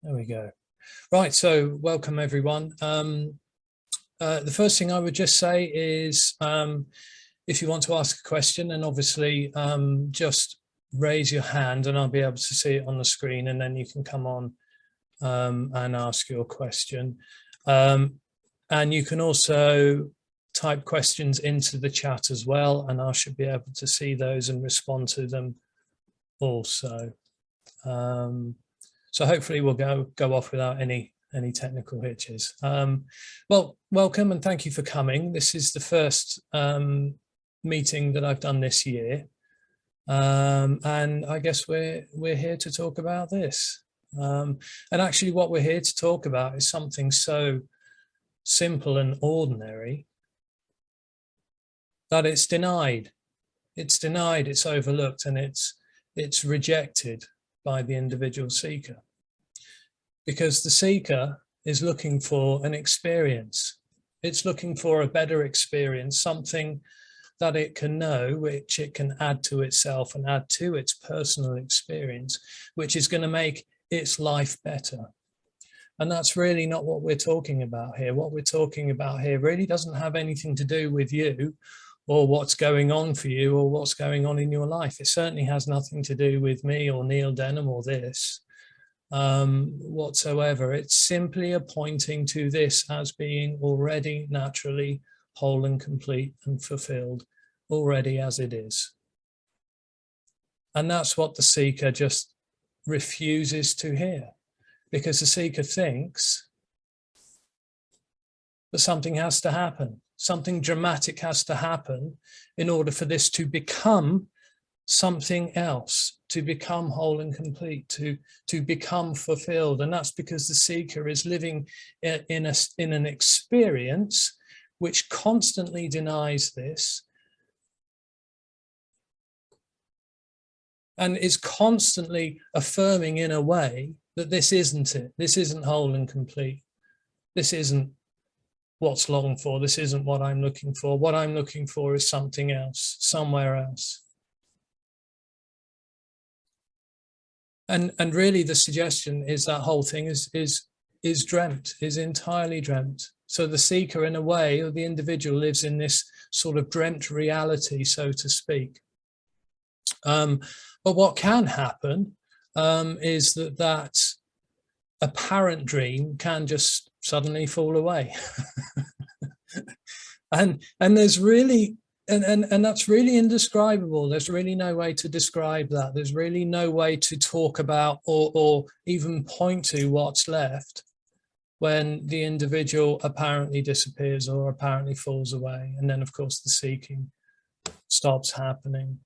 There we go. Right, so welcome everyone. The first thing I would just say is if you want to ask a question, and obviously just raise your hand and I'll be able to see it on the screen, and then you can come on and ask your question. And you can also type questions into the chat as well, and I should be able to see those and respond to them also. So hopefully we'll go off without any technical hitches. Well, welcome and thank you for coming. This is the first meeting that I've done this year, and I guess we're here to talk about this. And actually, what we're here to talk about is something so simple and ordinary that it's denied. It's denied, it's overlooked, and it's rejected by the individual seeker, because the seeker is looking for an experience. It's looking for a better experience, something that it can know, which it can add to itself and add to its personal experience, which is going to make its life better. And that's really not what we're talking about here. What we're talking about here really doesn't have anything to do with you or what's going on for you or what's going on in your life. It certainly has nothing to do with me or Neil Denham or this whatsoever. It's simply pointing to this as being already naturally whole and complete and fulfilled, already as it is. And that's what the seeker just refuses to hear, because the seeker thinks that something has to happen. Something dramatic has to happen in order for this to become something else, to become whole and complete, to become fulfilled. And that's because the seeker is living in an experience which constantly denies this and is constantly affirming in a way that this isn't it. This isn't whole and complete. This isn't what's longed for. This isn't what I'm looking for. What I'm looking for is something else, somewhere else. And really the suggestion is that whole thing is dreamt, is entirely dreamt. So the seeker, in a way, or the individual, lives in this sort of dreamt reality, so to speak. But what can happen is that apparent dream can just suddenly fall away. and there's really and that's really indescribable. There's really no way to describe that. There's really no way to talk about or even point to what's left when the individual apparently disappears or apparently falls away. And then of course the seeking stops happening.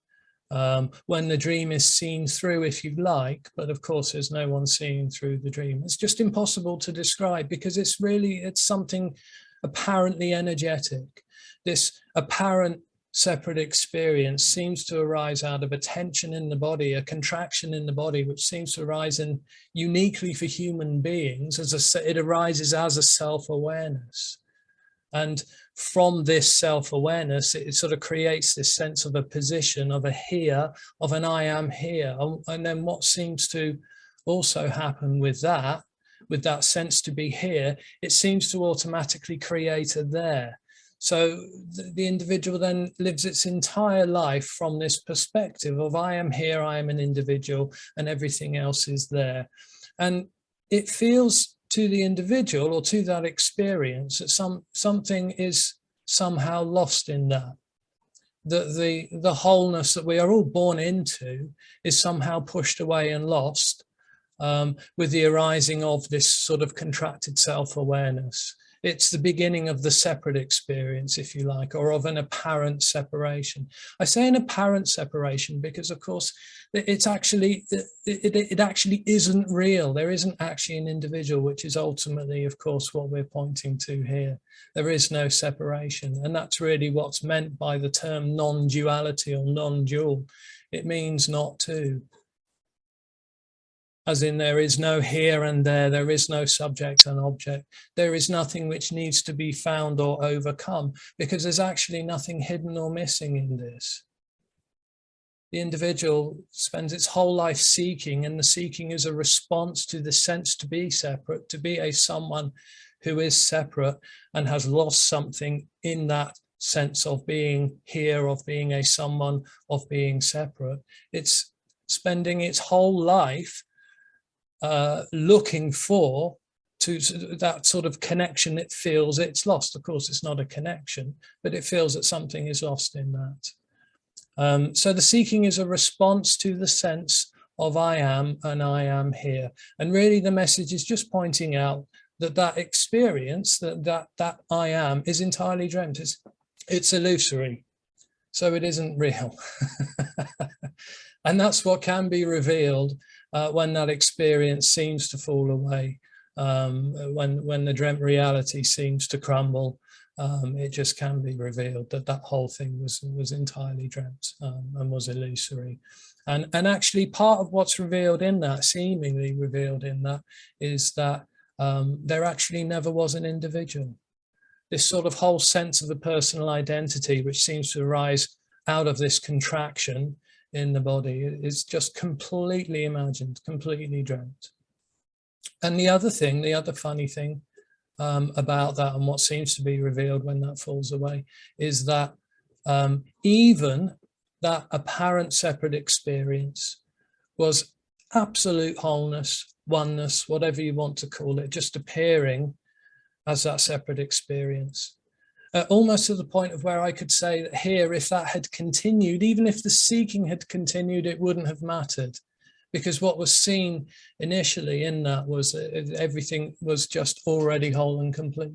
When the dream is seen through, if you like, but of course there's no one seeing through the dream. It's just impossible to describe, because it's something apparently energetic. This apparent separate experience seems to arise out of a tension in the body, a contraction in the body, which seems to arise in uniquely for human beings. It arises as a self-awareness. And from this self-awareness, it sort of creates this sense of a position, of a here, of an I am here. And then what seems to also happen with that sense to be here, it seems to automatically create a there. So the individual then lives its entire life from this perspective of I am here, I am an individual, and everything else is there. And it feels to the individual or to that experience that something is somehow lost in that. The wholeness that we are all born into is somehow pushed away and lost with the arising of this sort of contracted self-awareness. It's the beginning of the separate experience, if you like, or of an apparent separation. I say an apparent separation because, of course, it actually isn't real. There isn't actually an individual, which is ultimately, of course, what we're pointing to here. There is no separation. And that's really what's meant by the term non-duality or non-dual. It means not two. As in, there is no here and there is no subject and object. There is nothing which needs to be found or overcome, because there's actually nothing hidden or missing in this. the individual spends its whole life seeking, and the seeking is a response to the sense to be separate, to be a someone who is separate and has lost something in that sense of being here, of being a someone, of being separate. It's spending its whole life looking for that sort of connection it feels it's lost. Of course, it's not a connection, but it feels that something is lost in that. So the seeking is a response to the sense of I am and I am here. And really the message is just pointing out that that experience, that I am, is entirely dreamt. It's illusory, so it isn't real. And that's what can be revealed when that experience seems to fall away, when the dreamt reality seems to crumble. It just can be revealed that that whole thing was entirely dreamt and was illusory. And actually part of what's revealed in that, seemingly revealed in that, is that there actually never was an individual. This sort of whole sense of a personal identity, which seems to arise out of this contraction in the body, is just completely imagined, completely dreamt. And the other thing, the other funny thing about that, and what seems to be revealed when that falls away, is that even that apparent separate experience was absolute wholeness, oneness, whatever you want to call it, just appearing as that separate experience. Almost to the point of where I could say that here, if that had continued, even if the seeking had continued, it wouldn't have mattered, because what was seen initially in that was everything was just already whole and complete.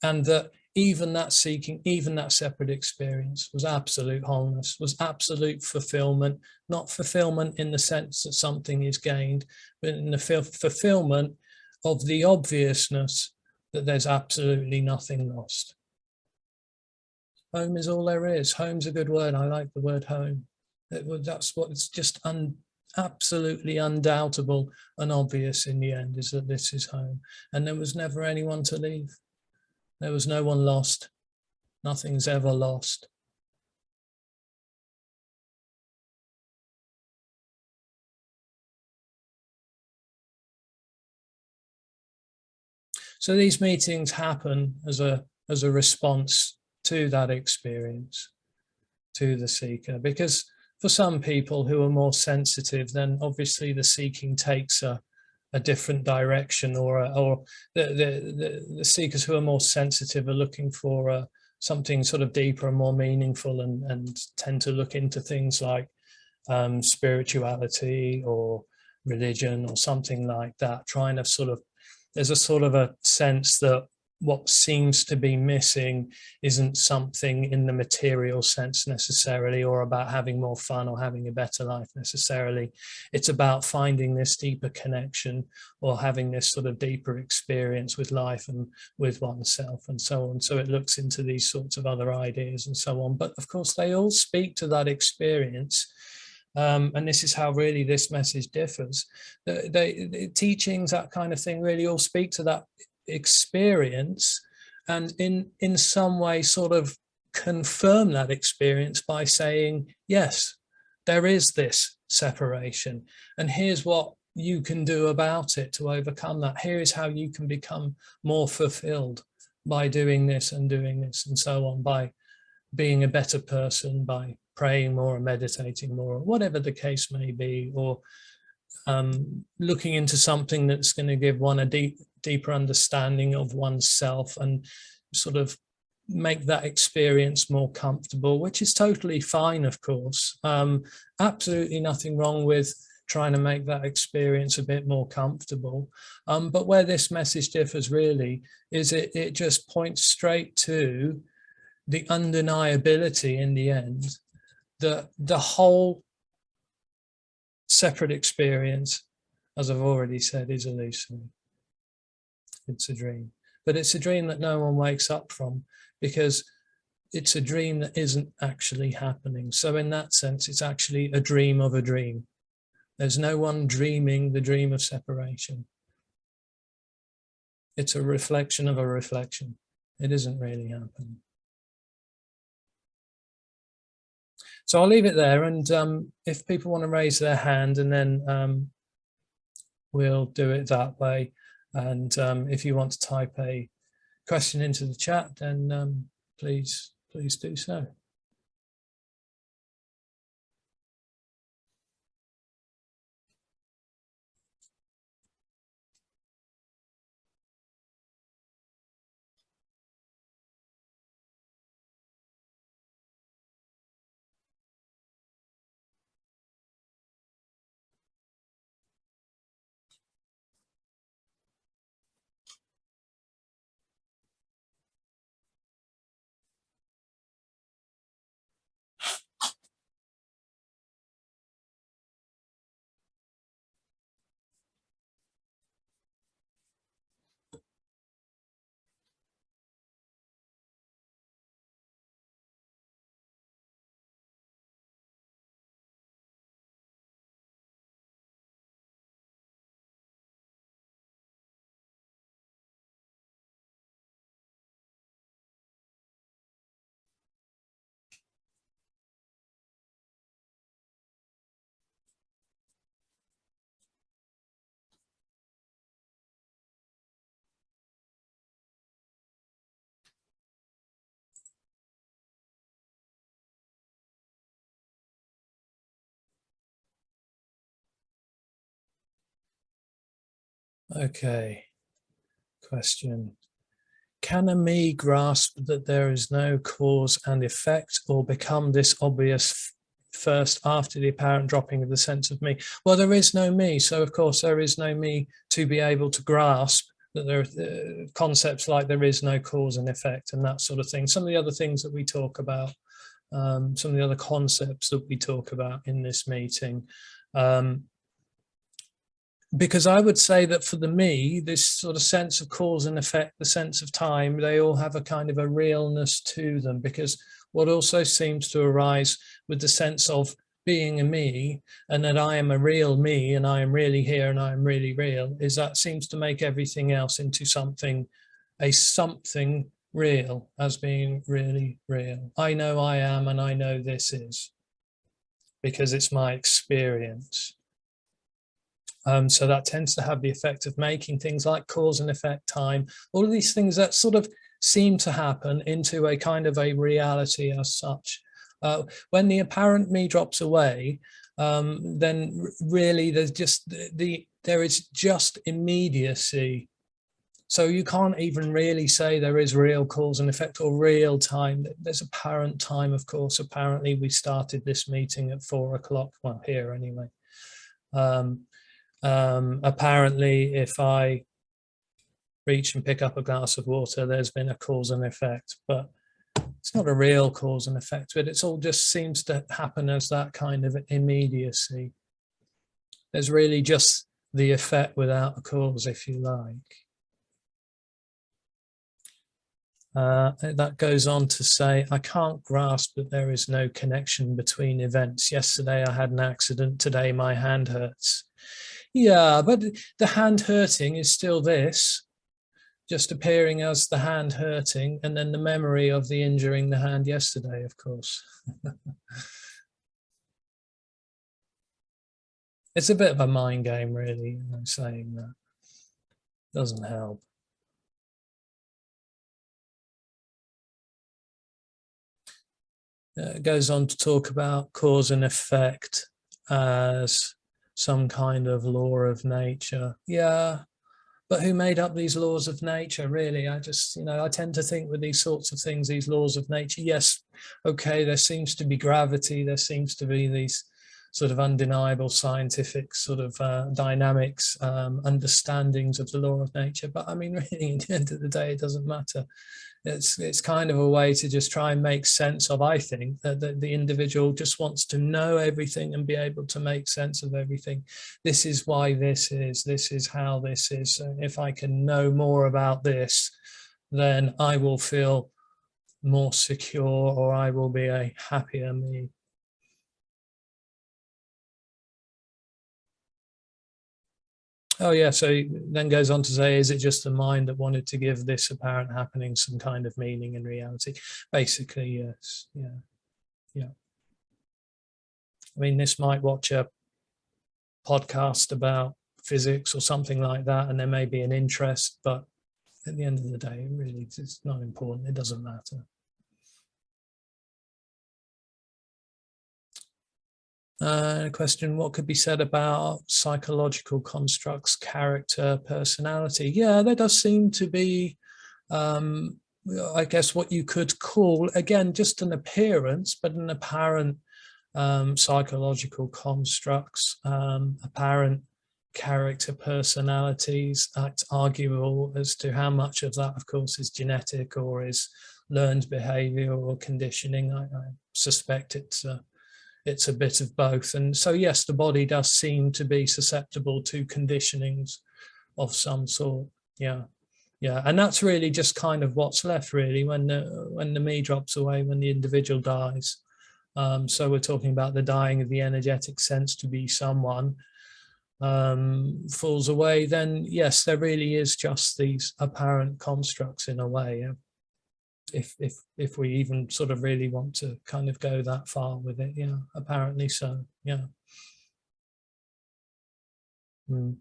And that even that seeking, even that separate experience was absolute wholeness, was absolute fulfillment, not fulfillment in the sense that something is gained, but in the fulfillment of the obviousness that there's absolutely nothing lost. Home is all there is. Home's a good word. I like the word home. That's what it's just absolutely undoubtable and obvious in the end, is that this is home. And there was never anyone to leave. There was no one lost. Nothing's ever lost. So these meetings happen as a response to that experience, to the seeker, because for some people who are more sensitive, then obviously the seeking takes a different direction, or the seekers who are more sensitive are looking for something sort of deeper and more meaningful, and tend to look into things like spirituality or religion or something like that, trying to sort of, there's a sort of a sense that what seems to be missing isn't something in the material sense necessarily, or about having more fun or having a better life necessarily. It's about finding this deeper connection, or having this sort of deeper experience with life and with oneself and so on. So it looks into these sorts of other ideas and so on. But of course, they all speak to that experience. And this is how really this message differs. The teachings, that kind of thing, really all speak to that experience, and in some way sort of confirm that experience by saying, yes, there is this separation, and here's what you can do about it to overcome that. Here is how you can become more fulfilled by doing this and so on, by being a better person, by praying more and meditating more, or whatever the case may be, or looking into something that's going to give one a deeper understanding of oneself and sort of make that experience more comfortable, which is totally fine, of course. Absolutely nothing wrong with trying to make that experience a bit more comfortable. But where this message differs really is it just points straight to the undeniability in the end, that the whole separate experience, as I've already said, is illusory. It's a dream, but it's a dream that no one wakes up from, because it's a dream that isn't actually happening. So in that sense, it's actually a dream of a dream. There's no one dreaming the dream of separation. It's a reflection of a reflection. It isn't really happening. So I'll leave it there, and if people want to raise their hand, and then we'll do it that way. And if you want to type a question into the chat, then please do so. Okay, question. Can a me grasp that there is no cause and effect, or become this obvious first after the apparent dropping of the sense of me? Well, there is no me, so of course there is no me to be able to grasp that there are concepts like there is no cause and effect and that sort of thing. Some of the other things that we talk about, some of the other concepts that we talk about in this meeting. Because I would say that for the me, this sort of sense of cause and effect, the sense of time, they all have a kind of a realness to them, because what also seems to arise with the sense of being a me, and that I am a real me, and I am really here, and I am really real, is that seems to make everything else into something real, as being really real. I know I am, and I know this is, because it's my experience. So that tends to have the effect of making things like cause and effect, time, all of these things that sort of seem to happen into a kind of a reality as such. When the apparent me drops away, then really there's just there is just immediacy. So you can't even really say there is real cause and effect or real time. There's apparent time, of course. Apparently we started this meeting at 4 o'clock, well, here anyway. Apparently, if I reach and pick up a glass of water, there's been a cause and effect, but it's not a real cause and effect, but it's all just seems to happen as that kind of immediacy. There's really just the effect without a cause, if you like. That goes on to say, I can't grasp that there is no connection between events. Yesterday I had an accident, today my hand hurts. Yeah, but the hand hurting is still this, just appearing as the hand hurting, and then the memory of the injuring the hand yesterday, of course. It's a bit of a mind game, really, you know, saying that. Doesn't help. It goes on to talk about cause and effect as some kind of law of nature. Yeah, but who made up these laws of nature, really? I just, you know, I tend to think with these sorts of things, these laws of nature, yes, okay, there seems to be gravity, there seems to be these sort of undeniable scientific sort of dynamics, understandings of the law of nature. But I mean, really, at the end of the day, it doesn't matter. It's kind of a way to just try and make sense of, I think, that the individual just wants to know everything and be able to make sense of everything. This is why this is how this is. So if I can know more about this, then I will feel more secure, or I will be a happier me. Oh yeah, so then goes on to say, is it just the mind that wanted to give this apparent happening some kind of meaning and reality? Basically, yes. Yeah. I mean, this might watch a podcast about physics or something like that, and there may be an interest, but at the end of the day, really, it's not important. It doesn't matter. A question, what could be said about psychological constructs, character, personality? Yeah, there does seem to be, I guess, what you could call, again, just an appearance, but an apparent psychological constructs, apparent character, personalities. That's arguable as to how much of that, of course, is genetic or is learned behavior or conditioning. I suspect it's a bit of both. And so, yes, the body does seem to be susceptible to conditionings of some sort. Yeah. Yeah. And that's really just kind of what's left, really, when the me drops away, when the individual dies. So we're talking about the dying of the energetic sense to be someone, falls away, then yes, there really is just these apparent constructs in a way. Yeah? If we even sort of really want to kind of go that far with it, yeah, apparently so, yeah. Mm.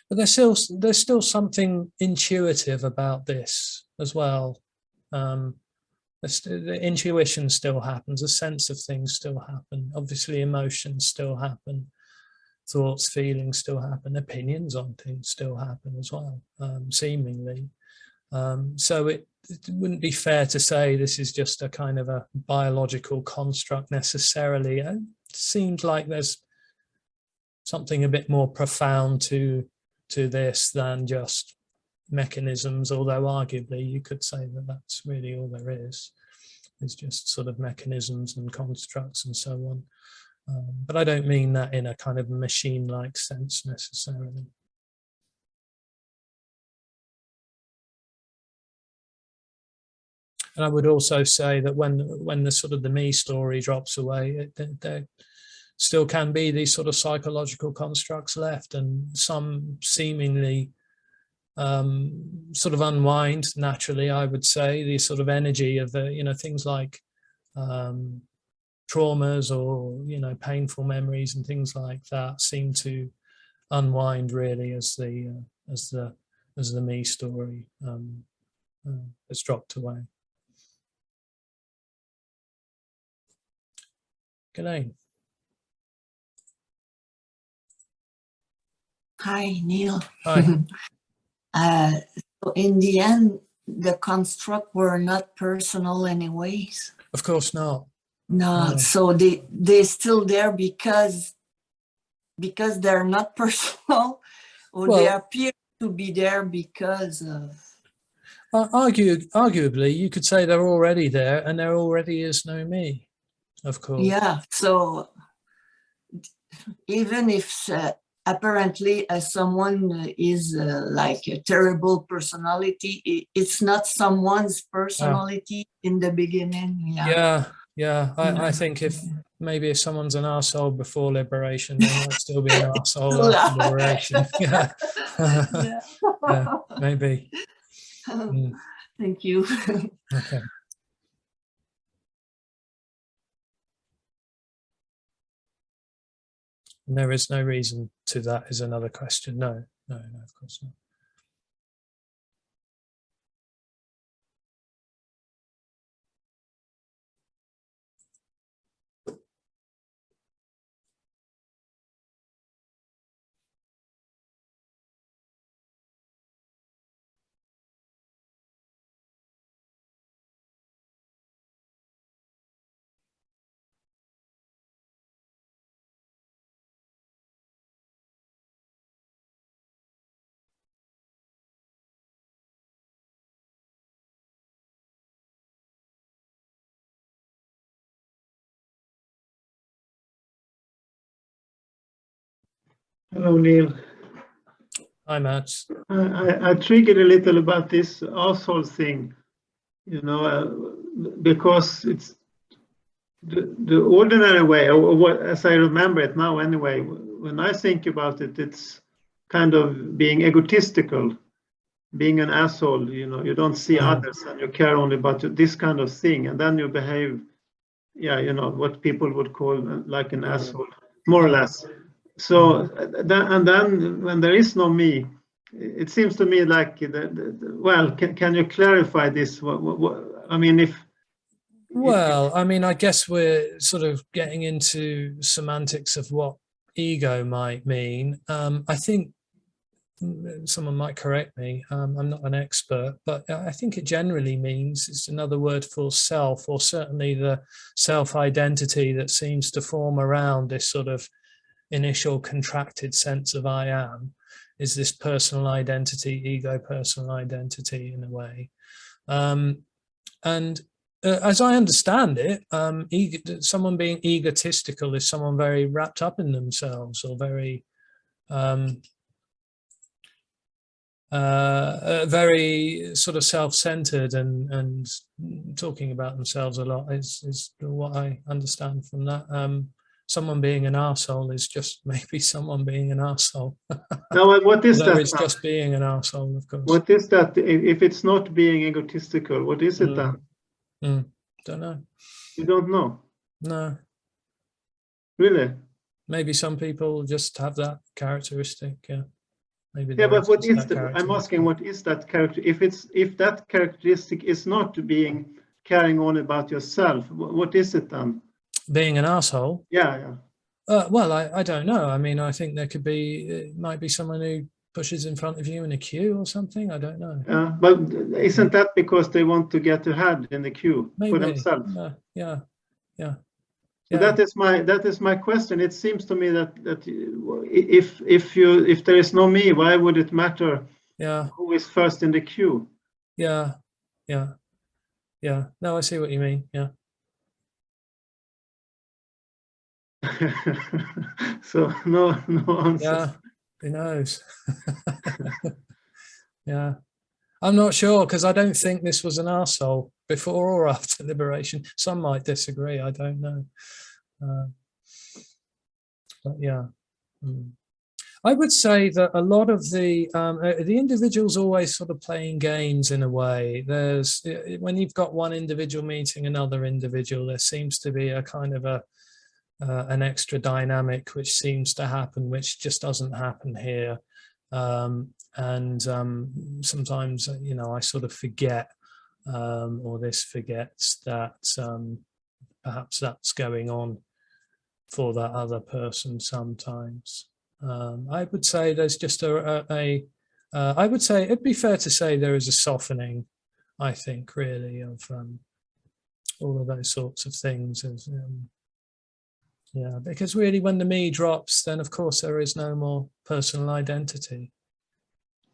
But there's still something intuitive about this as well. The intuition still happens, a sense of things still happen. Obviously, emotions still happen. Thoughts, feelings still happen, opinions on things still happen as well, seemingly. So it wouldn't be fair to say this is just a kind of a biological construct necessarily. It seems like there's something a bit more profound to this than just mechanisms, although arguably you could say that that's really all there is. It's just sort of mechanisms and constructs and so on. But I don't mean that in a kind of machine-like sense necessarily. And I would also say that when the sort of the me story drops away, there still can be these sort of psychological constructs left, and some seemingly sort of unwind naturally, I would say. The sort of energy of the, things like traumas or painful memories and things like that seem to unwind really as the me story has dropped away. G'day. Hi, Neil. Hi. So in the end, the construct were not personal anyways. Of course not. No, so they're still there because they're not personal, or they appear to be there because of. Arguably, you could say they're already there, and there already is no me, of course. Yeah. So even if apparently someone is like a terrible personality, it's not someone's personality in the beginning. Yeah. I think if someone's an arsehole before liberation, they might still be an arsehole after liberation. Yeah. Yeah, maybe. Thank you. Okay. And there is no reason to that is another question. No, of course not. Hello, Neil. Hi, Matt. I triggered a little about this arsehole thing, because it's the ordinary way, or what, as I remember it now anyway, when I think about it, it's kind of being egotistical. being an asshole, you don't see others and you care only about this kind of thing, and then you behave, what people would call like an asshole, more or less. So then when there is no me, it seems to me like well, can you clarify this? I mean, well, I mean, I guess we're sort of getting into semantics of what ego might mean. I think someone might correct me. I'm not an expert, but I think it generally means it's another word for self, or certainly the self-identity that seems to form around this sort of initial contracted sense of I am, is this personal identity, ego personal identity in a way. And as I understand it, someone being egotistical is someone very wrapped up in themselves, or very very sort of self-centered and talking about themselves a lot is what I understand from that. Someone being an arsehole is just maybe someone being an arsehole. Now, what is that? It's just being an arsehole, of course. What is that? If it's not being egotistical, what is it then? Don't know. You don't know? No. Really? Maybe some people just have that characteristic. Yeah. Maybe. Yeah, but what is I'm asking, what is that character? If that characteristic is not being carrying on about yourself, what is it then? Being an asshole? Yeah. Well, I don't know. I mean, I think there could be, it might be someone who pushes in front of you in a queue or something. I don't know. But isn't that because they want to get ahead in the quew for themselves? Yeah. So that is my question. It seems to me that if there is no me, why would it matter? Yeah. Who is first in the queue? Yeah. No, I see what you mean. Yeah. So no answers. Yeah. Who knows? Yeah. I'm not sure, because I don't think this was an arsehole before or after liberation. Some might disagree. I don't know. But yeah. I would say that a lot of the individual's always sort of playing games in a way. There's, when you've got one individual meeting another individual, there seems to be a kind of an extra dynamic which seems to happen, which just doesn't happen here. Sometimes, I sort of forget, or this forgets that perhaps that's going on for that other person sometimes. I would say there's just I would say it'd be fair to say there is a softening, I think, really, of all of those sorts of things. Yeah, because really when the me drops, then of course there is no more personal identity.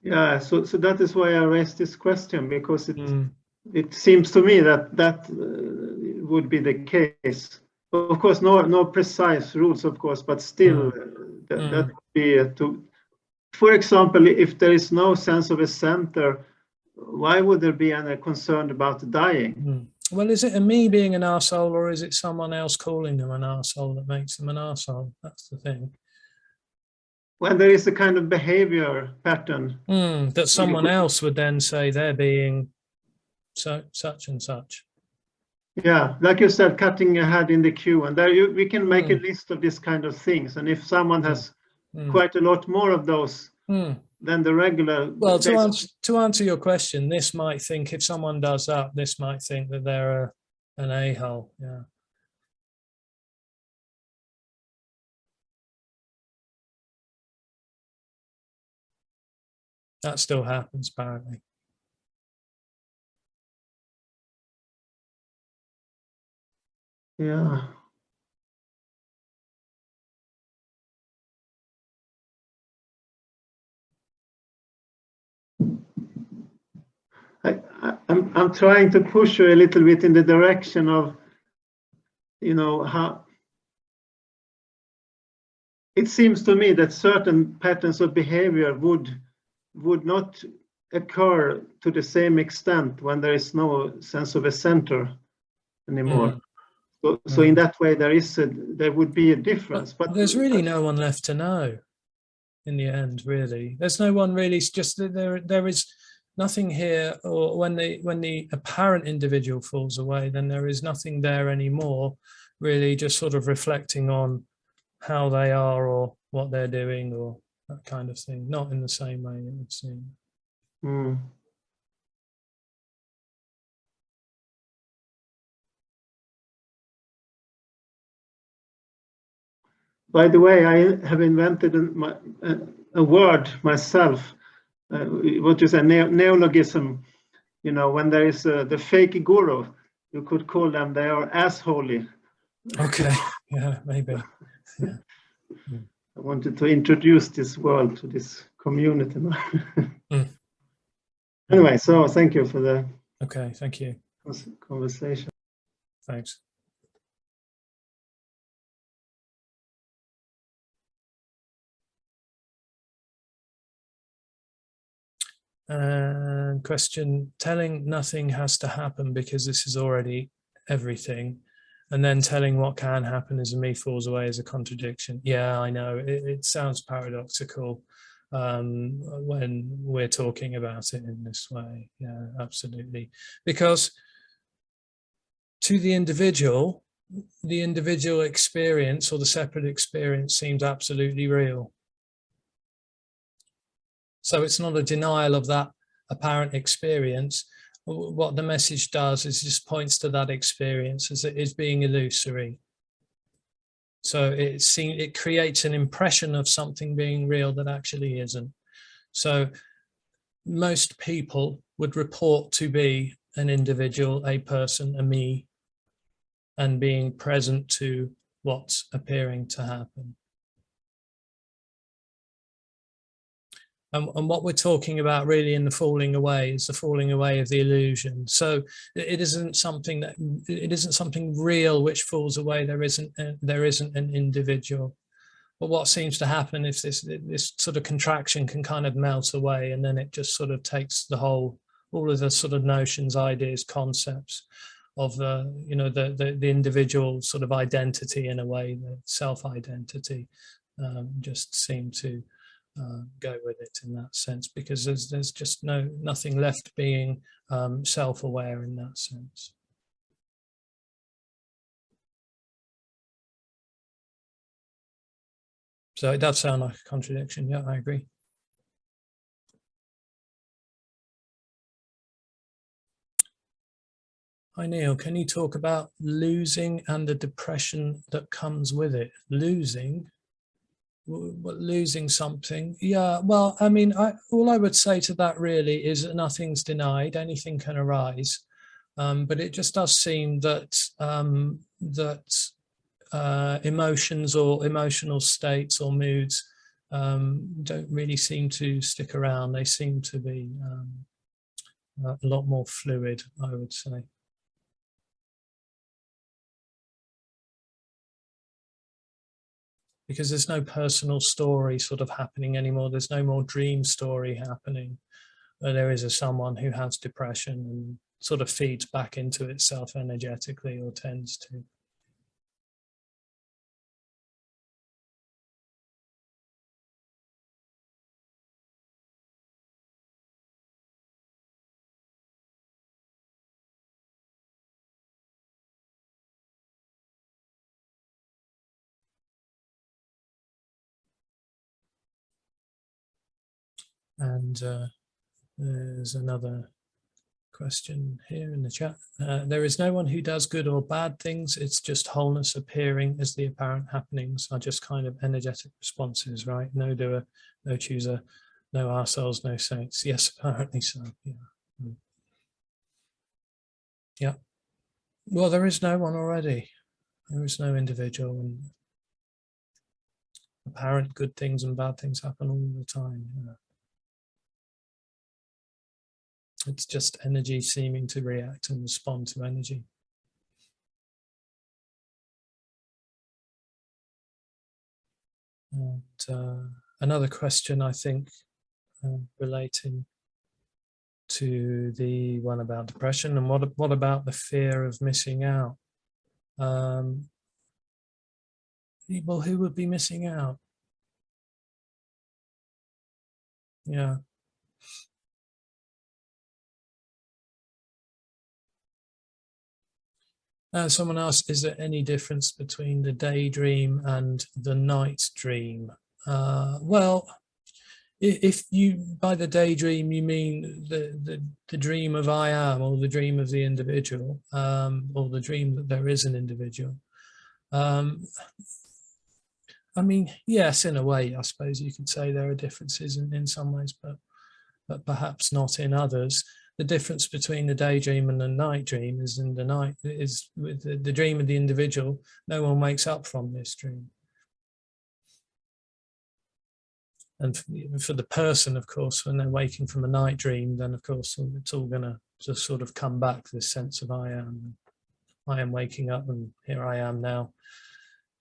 Yeah, so that is why I raised this question, because it seems to me that would be the case. Of course, no precise rules, of course, but still that would be for example, if there is no sense of a center, why would there be any concern about dying? Well, is it a me being an arsehole, or is it someone else calling them an arsehole that makes them an arsehole? That's the thing. When there is a kind of behavior pattern that someone else would then say they're being such and such. Yeah, like you said, cutting ahead in the queue, and there we can make a list of this kind of things. And if someone has quite a lot more of those than the regular. Well, to answer your question, this might think, if someone does that, this might think that they're an a-hole. Yeah. That still happens, apparently. Yeah. I'm trying to push you a little bit in the direction of, how it seems to me that certain patterns of behavior would not occur to the same extent when there is no sense of a center anymore. So in that way, there would be a difference. But there's really no one left to know in the end, really. There's no one really, it's just that there is, nothing here, or when the apparent individual falls away, then there is nothing there anymore, really just sort of reflecting on how they are or what they're doing or that kind of thing. Not in the same way, it would seem. Mm. By the way, I have invented a word myself, what is a neologism. You know, when there is the fake guru, you could call them, they are assholey. Okay, yeah, maybe. Yeah. I wanted to introduce this world to this community. Anyway, so thank you for the Thank you. Conversation. Thanks. And question, telling nothing has to happen because this is already everything, and then telling what can happen as me falls away is a contradiction. Yeah, I know, it sounds paradoxical when we're talking about it in this way. Yeah, absolutely. Because to the individual experience or the separate experience seems absolutely real. So it's not a denial of that apparent experience. What the message does is just points to that experience as it is being illusory. So it creates an impression of something being real that actually isn't. So most people would report to be an individual, a person, a me, and being present to what's appearing to happen. And what we're talking about really in the falling away is the falling away of the illusion. So it isn't something real which falls away. There isn't an individual. But what seems to happen is this sort of contraction can kind of melt away, and then it just sort of takes all of the sort of notions, ideas, concepts of the individual sort of identity, in a way, the self-identity, just seem to go with it in that sense, because there's just nothing left being self-aware in that sense. So it does sound like a contradiction. Yeah, I agree. Hi Neil, can you talk about losing and the depression that comes with it? Losing something? Yeah, well, I mean, all I would say to that really is that nothing's denied, anything can arise, but it just does seem that emotions or emotional states or moods don't really seem to stick around. They seem to be a lot more fluid, I would say. Because there's no personal story sort of happening anymore. There's no more dream story happening. There is someone who has depression and sort of feeds back into itself energetically, or tends to. And there's another question here in the chat. There is no one who does good or bad things. It's just wholeness appearing as the apparent happenings are just kind of energetic responses, right? No doer, no chooser, no ourselves, no saints. Yes, apparently so. Yeah. Yeah. Well, there is no one already. There is no individual, and apparent good things and bad things happen all the time. Yeah. It's just energy seeming to react and respond to energy. And another question, I think, relating to the one about depression, and what about the fear of missing out? Well, who would be missing out? Yeah. Someone asked, is there any difference between the daydream and the night dream? Well, if you, by the daydream, you mean the dream of I am, or the dream of the individual, or the dream that there is an individual. I mean, yes, in a way, I suppose you could say there are differences in some ways, but perhaps not in others. The difference between the daydream and the night dream is in the night is with the dream of the individual. No one wakes up from this dream. And for the person, of course, when they're waking from a night dream, then of course it's all going to just sort of come back, this sense of I am waking up, and here I am now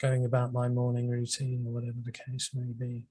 going about my morning routine, or whatever the case may be.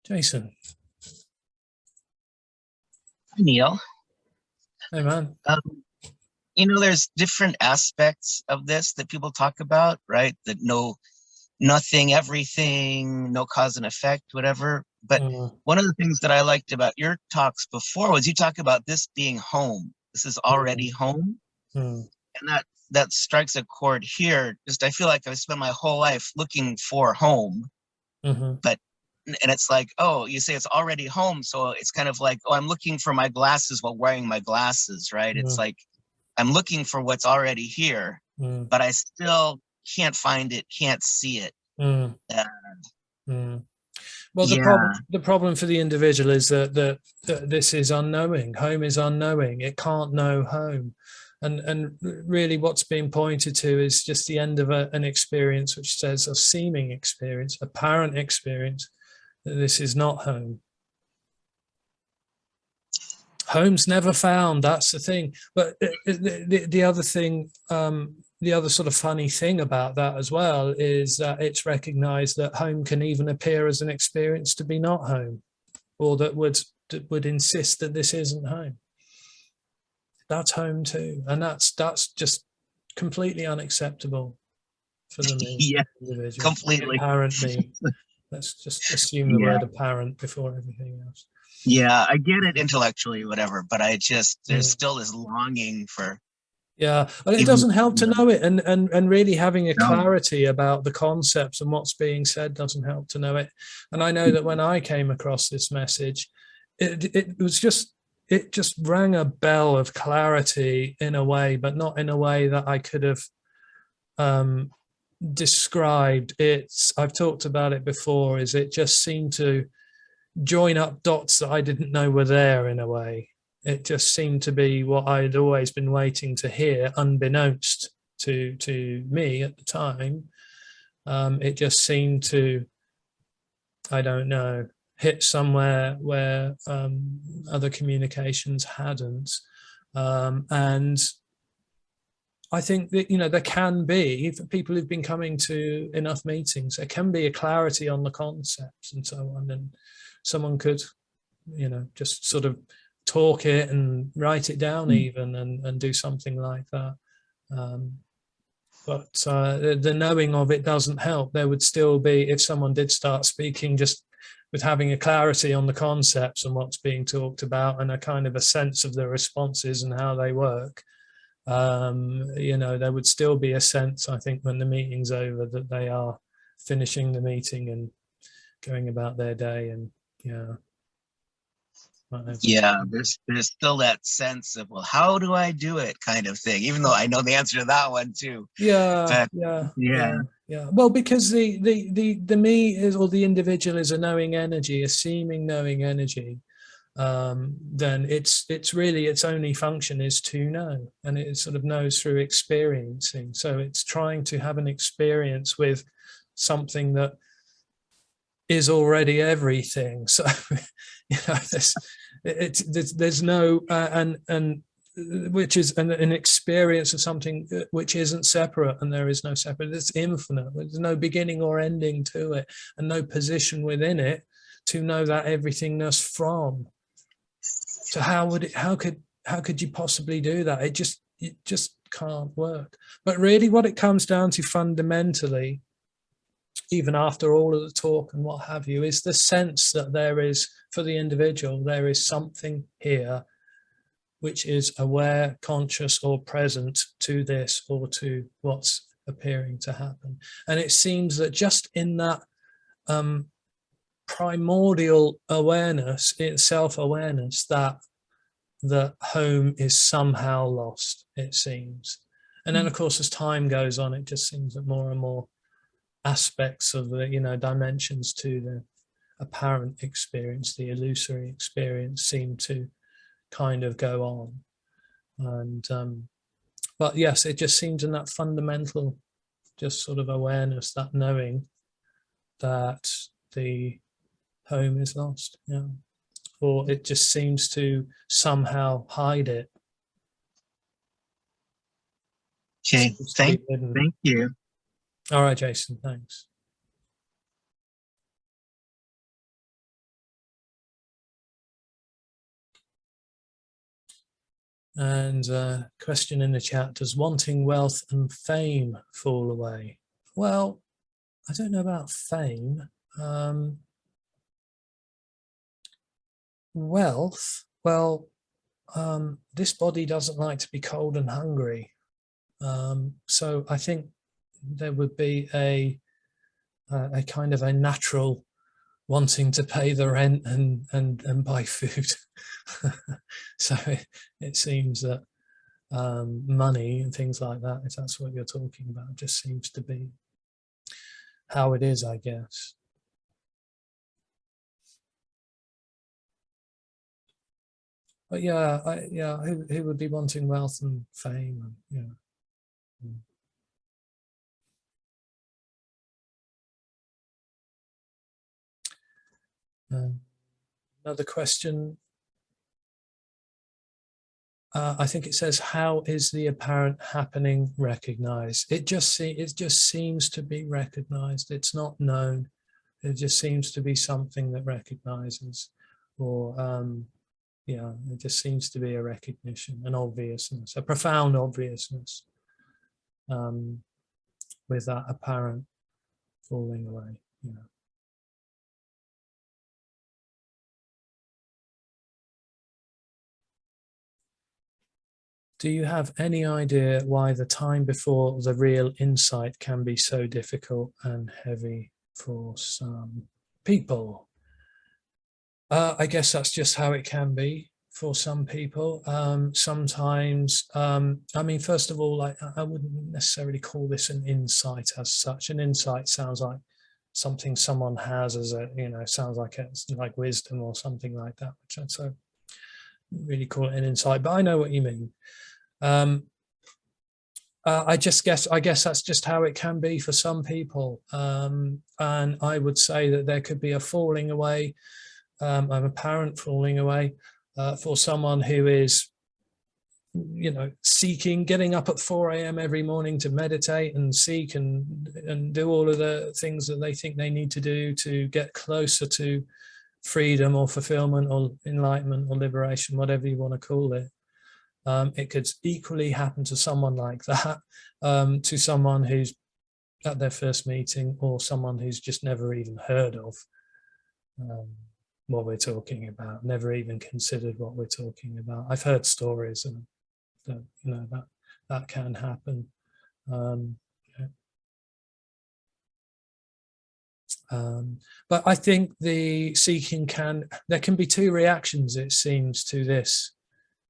Jason. Hi, Neil. Hey, man. You know, there's different aspects of this that people talk about, right? That nothing, everything, no cause and effect, whatever. But one of the things that I liked about your talks before was you talk about this being home. This is already home. And that strikes a chord here. Just I feel like I've spent my whole life looking for home, and it's like, oh, you say it's already home. So it's kind of like, oh, I'm looking for my glasses while wearing my glasses, right? It's like, I'm looking for what's already here, but I still can't find it, can't see it. Well, the problem for the individual is that this is unknowing. Home is unknowing. It can't know home. And really what's being pointed to is just the end of an experience, which says a seeming experience, apparent experience, that this is not home. Home's never found, that's the thing. But the other thing, the other sort of funny thing about that as well is that it's recognized that home can even appear as an experience to be not home, or that would insist that this isn't home. That's home too, and that's just completely unacceptable for the me. Yeah, individual. completely. Apparently, let's just assume the word apparent before everything else. Yeah, I get it intellectually, whatever, but I just, there's still this longing for. Yeah, and it doesn't help to know it, and really having a clarity about the concepts and what's being said doesn't help to know it. And I know that when I came across this message, it just rang a bell of clarity in a way, but not in a way that I could have described. I've talked about it before, is it just seemed to join up dots that I didn't know were there in a way. It just seemed to be what I'd always been waiting to hear, unbeknownst to me at the time. It just seemed to, I don't know, hit somewhere where other communications hadn't. And I think that, you know, there can be, for people who've been coming to enough meetings, there can be a clarity on the concepts and so on. And someone could, you know, just sort of talk it and write it down even and do something like that. But the knowing of it doesn't help. There would still be, if someone did start speaking just with having a clarity on the concepts and what's being talked about and a kind of a sense of the responses and how they work, you know, there would still be a sense, I think, when the meeting's over, that they are finishing the meeting and going about their day. And yeah. Yeah, there's still that sense of, well, how do I do it kind of thing, even though I know the answer to that one too. Yeah, but, yeah. Well, because the me is, or the individual is a knowing energy, a seeming knowing energy, then it's really, its only function is to know, and it sort of knows through experiencing. So it's trying to have an experience with something that is already everything. So you know, there's no and which is an experience of something which isn't separate, and there is no separate. It's infinite. There's no beginning or ending to it, and no position within it to know that everythingness from. So how could you possibly do that? It just can't work. But really what it comes down to fundamentally, even after all of the talk and what have you, is the sense that there is, for the individual, there is something here which is aware, conscious, or present to this or to what's appearing to happen. And it seems that just in that primordial awareness, self-awareness, that the home is somehow lost, it seems. And then of course, as time goes on, it just seems that more and more aspects of the, you know, dimensions to the apparent experience, the illusory experience, seem to kind of go on. And but yes, it just seems in that fundamental just sort of awareness, that knowing that the home is lost, yeah, or it just seems to somehow hide it. Okay, thank you. All right, Jason, thanks. And question in the chat, does wanting wealth and fame fall away? Well, I don't know about fame. Wealth, well, this body doesn't like to be cold and hungry. So I think there would be a kind of a natural wanting to pay the rent and buy food. So it seems that money and things like that, if that's what you're talking about, just seems to be how it is, I guess. But yeah, who would be wanting wealth and fame? And, another question. I think it says, how is the apparent happening recognized? It just seems to be recognized. It's not known. It just seems to be something that recognizes, or yeah, it just seems to be a recognition, an obviousness, a profound obviousness, with that apparent falling away. Yeah. Do you have any idea why the time before the real insight can be so difficult and heavy for some people? I guess that's just how it can be for some people. Sometimes, I mean, first of all, I wouldn't necessarily call this an insight as such. An insight sounds like something someone has as a, you know, sounds like it's like wisdom or something like that, which I'd so really call it an insight, but I know what you mean. I guess that's just how it can be for some people. And I would say that there could be a falling away, an apparent falling away for someone who is, you know, seeking, getting up at 4 a.m. every morning to meditate and seek and do all of the things that they think they need to do to get closer to freedom or fulfillment or enlightenment or liberation, whatever you want to call it. It could equally happen to someone like that, to someone who's at their first meeting, or someone who's just never even heard of what we're talking about, never even considered what we're talking about. I've heard stories, and that, you know, that can happen. Yeah. But I think the seeking there can be two reactions, it seems, to this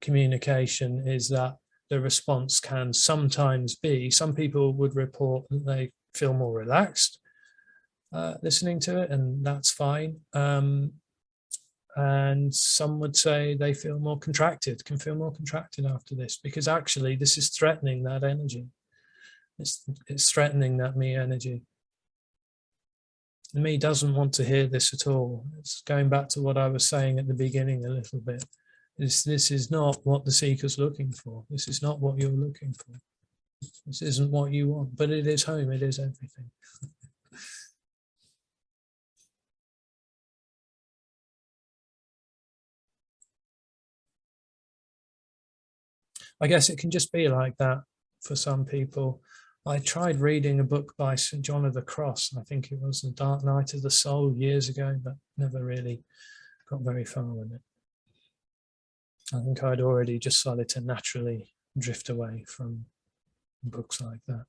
communication, is that the response can sometimes be, some people would report that they feel more relaxed listening to it, and that's fine. And some would say they feel more contracted, can feel more contracted after this, because actually this is threatening that energy. It's threatening that me energy. The me doesn't want to hear this at all. It's going back to what I was saying at the beginning a little bit. This is not what the seeker's looking for. This is not what you're looking for. This isn't what you want, but it is home. It is everything. I guess it can just be like that for some people. I tried reading a book by St. John of the Cross. I think it was The Dark Night of the Soul years ago, but never really got very far with it. I think I'd already just started to naturally drift away from books like that.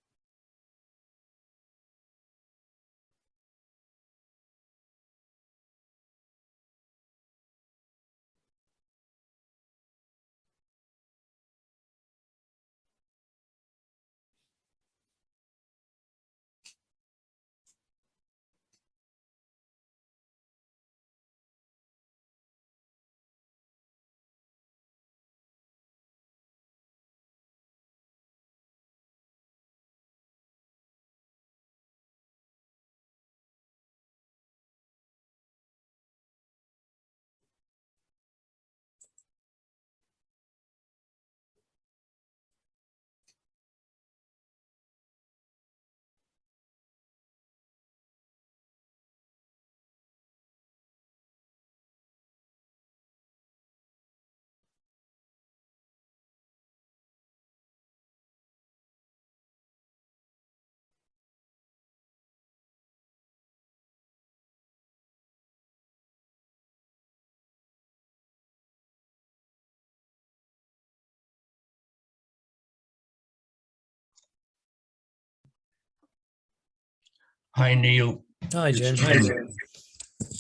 Hi, Neil. Hi, Jim. How you doing?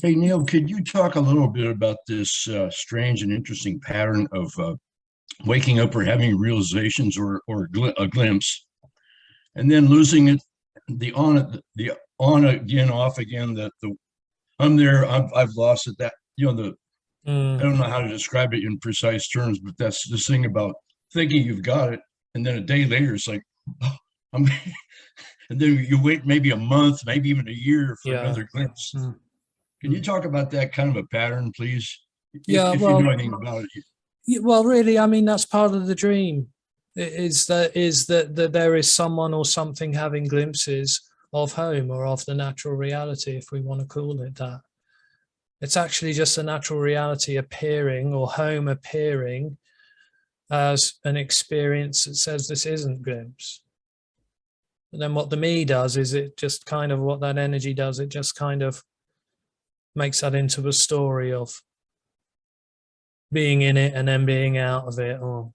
Hey, Neil, could you talk a little bit about this strange and interesting pattern of waking up or having realizations or a glimpse, and then losing it, the on again, off again, the I'm there, I've lost it, that, you know, I don't know how to describe it in precise terms, but that's this thing about thinking you've got it, and then a day later, it's like, oh, and then you wait maybe a month, maybe even a year for another glimpse. Can you talk about that kind of a pattern, please? Yeah, if well, you know anything about it. Well, really, I mean, that's part of the dream. Is that there is someone or something having glimpses of home or of the natural reality, if we want to call it that. It's actually just a natural reality appearing, or home appearing, as an experience that says this isn't glimpse. And then what the me does is it just kind of, what that energy does, it just kind of makes that into a story of being in it and then being out of it, or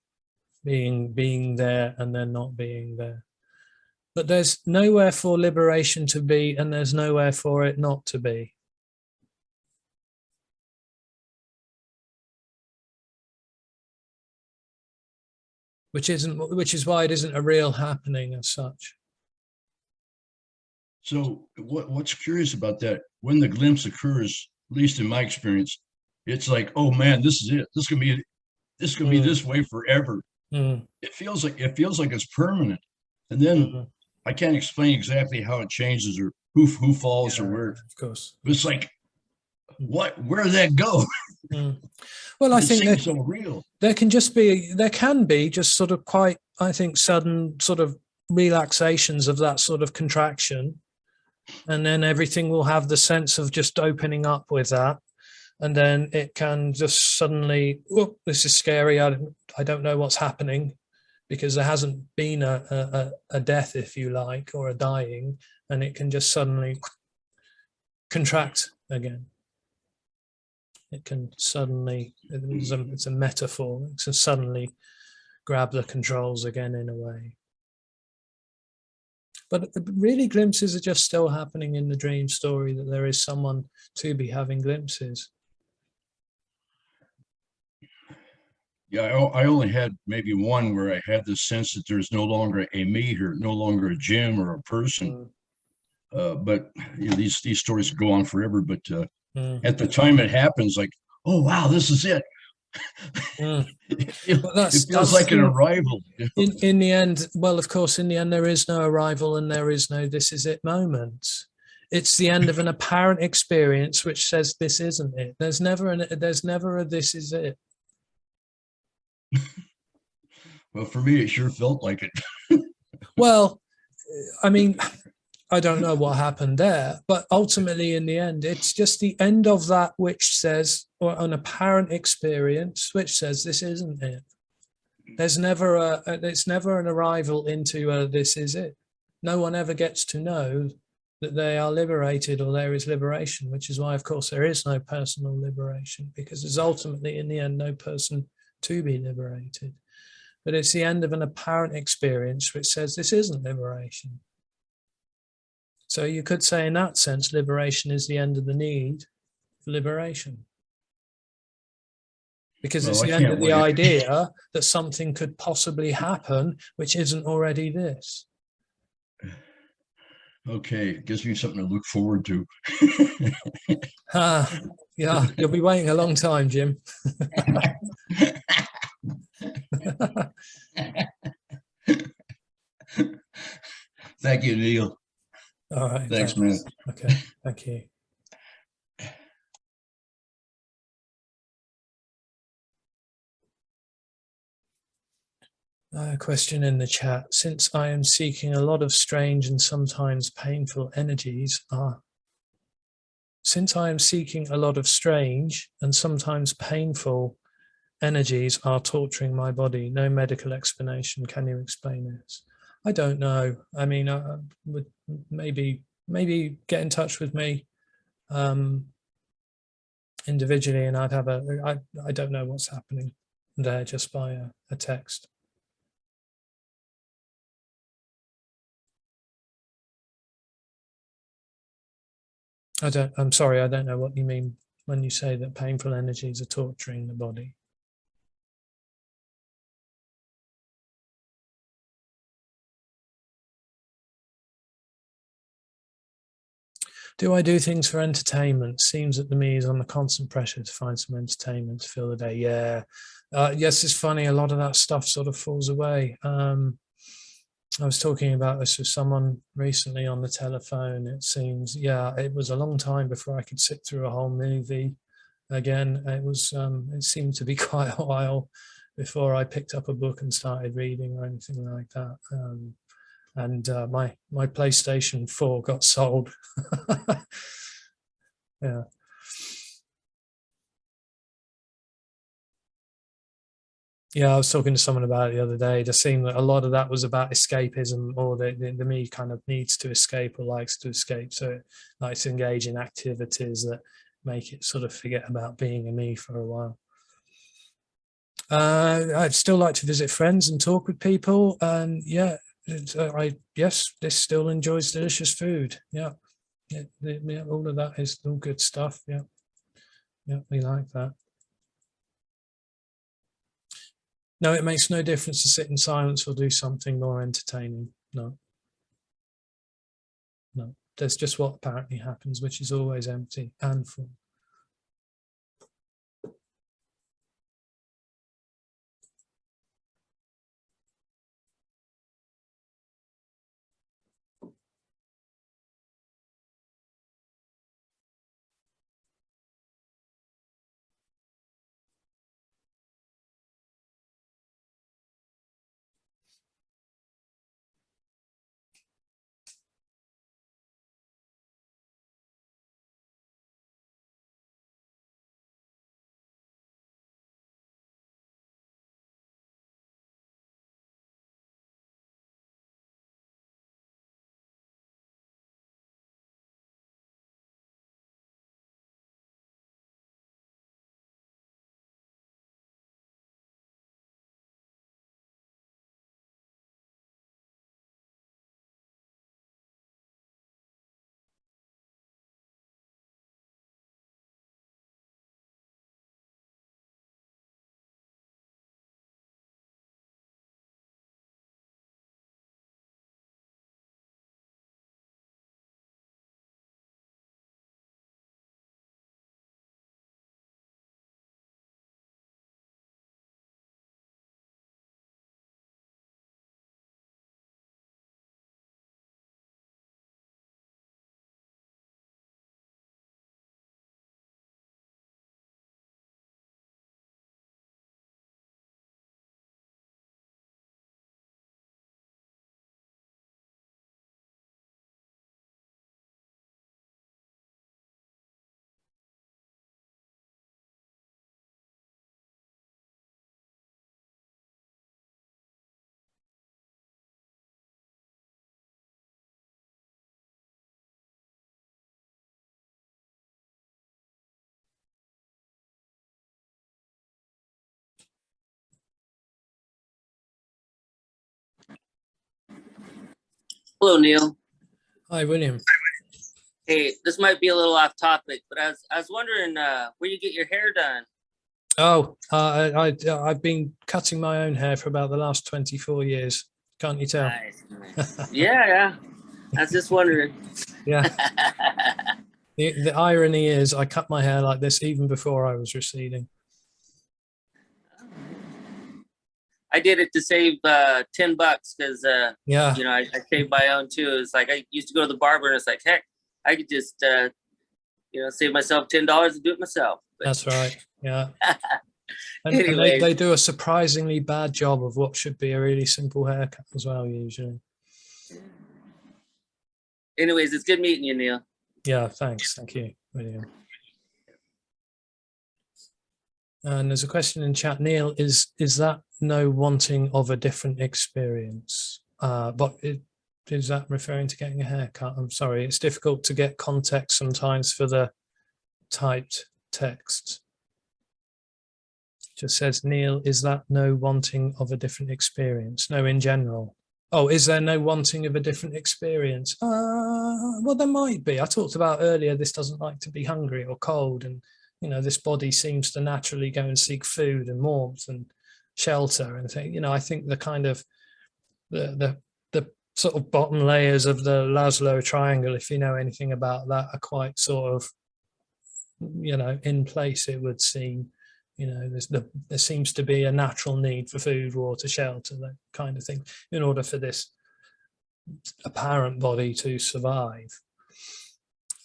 being there and then not being there. But there's nowhere for liberation to be, and there's nowhere for it not to be. Which is why it isn't a real happening as such. So what's curious about that, when the glimpse occurs, at least in my experience, it's like, oh man, this is it. This can be this way forever. It feels like it's permanent. And then I can't explain exactly how it changes or who falls or where. Of course. But it's like, where did that go? Well, I think seems so real. There can be just sort of quite, I think, sudden sort of relaxations of that sort of contraction. And then everything will have the sense of just opening up with that. And then it can just suddenly, oh, this is scary. I don't know what's happening, because there hasn't been a death, if you like, or a dying, and it can just suddenly contract again. It can suddenly, it's a metaphor, it can suddenly grab the controls again in a way. But really, glimpses are just still happening in the dream story, that there is someone to be having glimpses. Yeah, I only had maybe one where I had the sense that there's no longer a me here, no longer a Jim or a person. But you know, these stories go on forever. But at the time it happens, like, oh wow, this is it. It feels like an arrival. In the end, well, of course, in the end, there is no arrival and there is no this is it moment. It's the end of an apparent experience which says this isn't it. There's never a this is it. Well, for me, it sure felt like it. Well, I mean, I don't know what happened there, but ultimately in the end, it's just the end of that which says, or an apparent experience which says this isn't it. There's never it's never an arrival into this is it. No one ever gets to know that they are liberated or there is liberation, which is why, of course, there is no personal liberation, because there's ultimately in the end no person to be liberated. But it's the end of an apparent experience which says this isn't liberation. So you could say in that sense, liberation is the end of the need for liberation. Because it's the end of the idea that something could possibly happen which isn't already this. Okay, it gives me something to look forward to. Yeah, you'll be waiting a long time, Jim. Thank you, Neil. All right. Thanks, man. Okay, thank you. Question in the chat. Since I am seeking a lot of strange and sometimes painful energies, since I am seeking a lot of strange and sometimes painful energies are torturing my body, no medical explanation. Can you explain this? I don't know. I mean, I would maybe get in touch with me individually, and I'd have I don't know what's happening there just by a text. I'm sorry, I don't know what you mean when you say that painful energies are torturing the body. Do I do things for entertainment? Seems that the me is under constant pressure to find some entertainment to fill the day. Yeah. Yes, it's funny. A lot of that stuff sort of falls away. I was talking about this with someone recently on the telephone. It seems, yeah, it was a long time before I could sit through a whole movie. Again, it seemed to be quite a while before I picked up a book and started reading or anything like that. And my PlayStation 4 got sold. Yeah. Yeah, I was talking to someone about it the other day. It seemed that a lot of that was about escapism, or the me kind of needs to escape or likes to escape. So it likes to engage in activities that make it sort of forget about being a me for a while. I'd still like to visit friends and talk with people. And yeah, yes, this still enjoys delicious food. Yeah. Yeah, all of that is all good stuff. Yeah. Yeah, we like that. No, it makes no difference to sit in silence or do something more entertaining. No. No, there's just what apparently happens, which is always empty and full. Hello, Neil. Hi, William. Hey, this might be a little off topic, but I was wondering where you get your hair done. Oh, I've been cutting my own hair for about the last 24 years. Can't you tell? Nice. Yeah. I was just wondering. Yeah. The irony is I cut my hair like this even before I was receding. I did it to save $10 because Yeah. you know, I shaved my own too. It's like I used to go to the barber and it's like, heck, I could just you know, save myself $10 and do it myself. But That's right. Yeah. And anyways, they do a surprisingly bad job of what should be a really simple haircut as well, usually. it's good meeting you, Neil. Yeah, thanks. Thank you, William. And there's a question in chat, Neil, is that no wanting of a different experience? But is that referring to getting a haircut? I'm sorry, it's difficult to get context sometimes for the typed text. Just says, Neil, is that no wanting of a different experience? No, in general. Oh, is there no wanting of a different experience? Well, there might be. I talked about earlier, this doesn't like to be hungry or cold. And, you know, this body seems to naturally go and seek food and warmth and shelter and things. You know, I think the kind of the sort of bottom layers of the Laszlo triangle, if you know anything about that, are quite sort of, you know, in place, it would seem. You know, there seems to be a natural need for food, water, shelter, that kind of thing, in order for this apparent body to survive.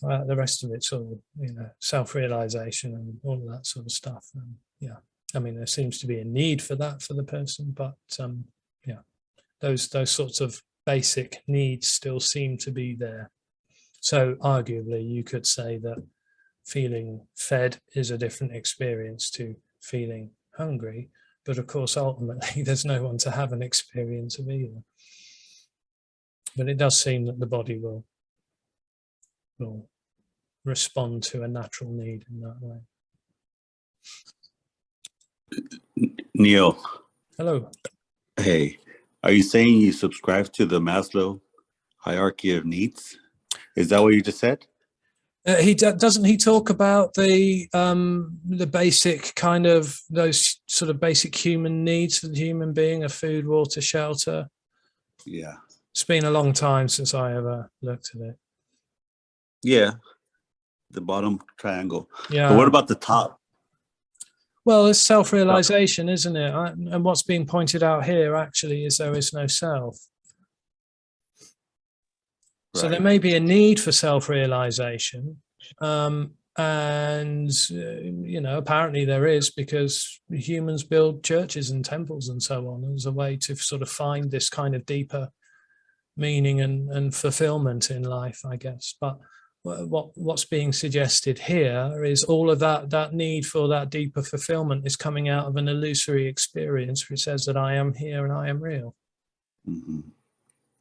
The rest of it's all, you know, self-realization and all of that sort of stuff. And yeah, I mean, there seems to be a need for that for the person, but yeah, those sorts of basic needs still seem to be there. So arguably, you could say that feeling fed is a different experience to feeling hungry, but of course ultimately there's no one to have an experience of either. But it does seem that the body will respond to a natural need in that way. Neil. Hello. Hey, are you saying you subscribe to the Maslow hierarchy of needs? Is that what you just said? Doesn't he talk about the basic kind of those sort of basic human needs for the human being of food, water, shelter? Yeah. It's been a long time since I ever looked at it. Yeah. The bottom triangle. Yeah. But what about the top? Well, it's self-realization, isn't it? And what's being pointed out here actually is there is no self. So there may be a need for self-realization, and you know, apparently there is, because humans build churches and temples and so on as a way to sort of find this kind of deeper meaning and fulfillment in life, I guess. But what's being suggested here is all of that need for that deeper fulfillment is coming out of an illusory experience, which says that I am here and I am real. Mm-hmm.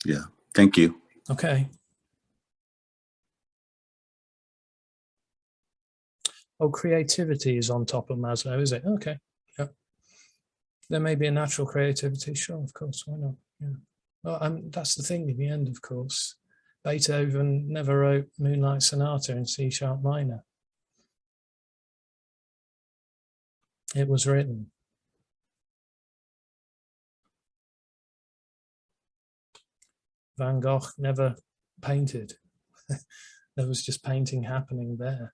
Yeah. Thank you. Okay. Oh, creativity is on top of Maslow, is it? Okay. Yeah. There may be a natural creativity. Sure, of course. Why not? Yeah. Well, that's the thing in the end, of course. Beethoven never wrote Moonlight Sonata in C# minor. It was written. Van Gogh never painted. There was just painting happening there.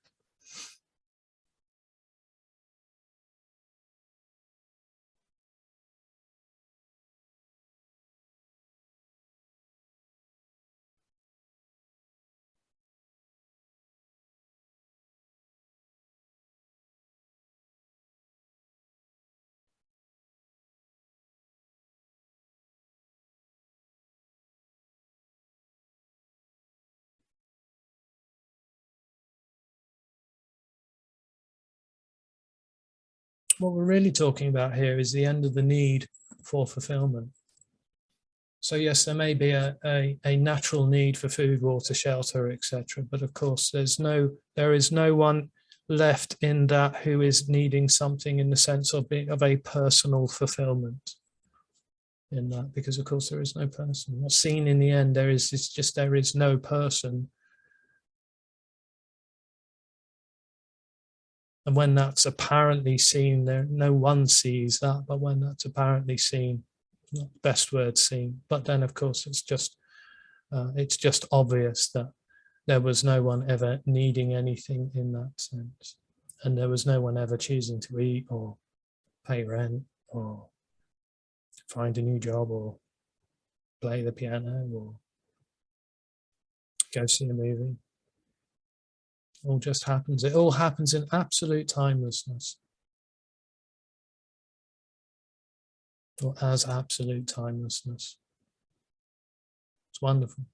What we're really talking about here is the end of the need for fulfillment. So yes, there may be a natural need for food, water, shelter, etc. But of course, there is no one left in that who is needing something in the sense of a personal fulfillment. in that, because of course there is no person. What's seen in the end, there is no person. And when that's apparently seen, no one sees that, but when that's apparently seen, not the best word seen, but then of course it's just obvious that there was no one ever needing anything in that sense. And there was no one ever choosing to eat or pay rent or find a new job or play the piano or go see a movie. It all just happens. It all happens in absolute timelessness. Or as absolute timelessness. It's wonderful.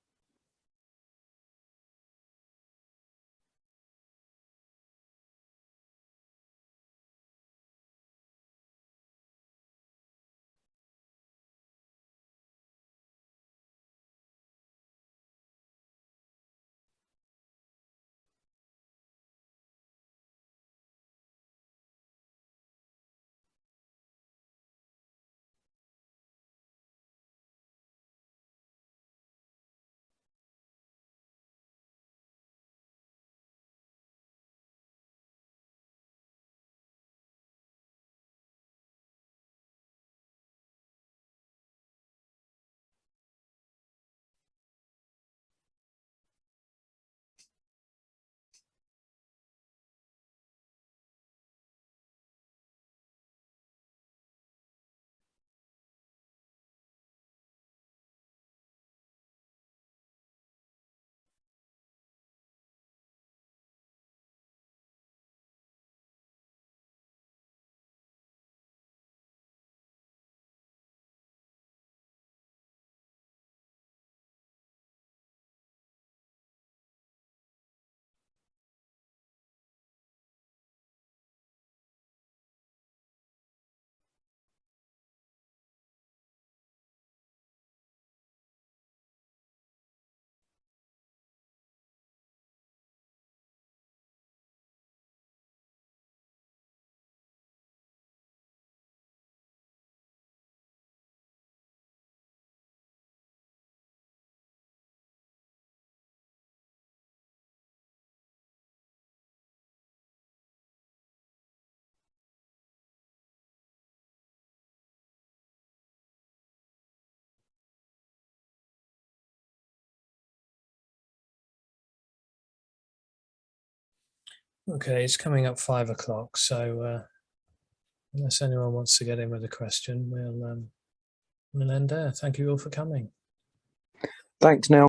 Okay, it's coming up 5 o'clock, so unless anyone wants to get in with a question, we'll end there. Thank you all for coming. Thanks, Neil.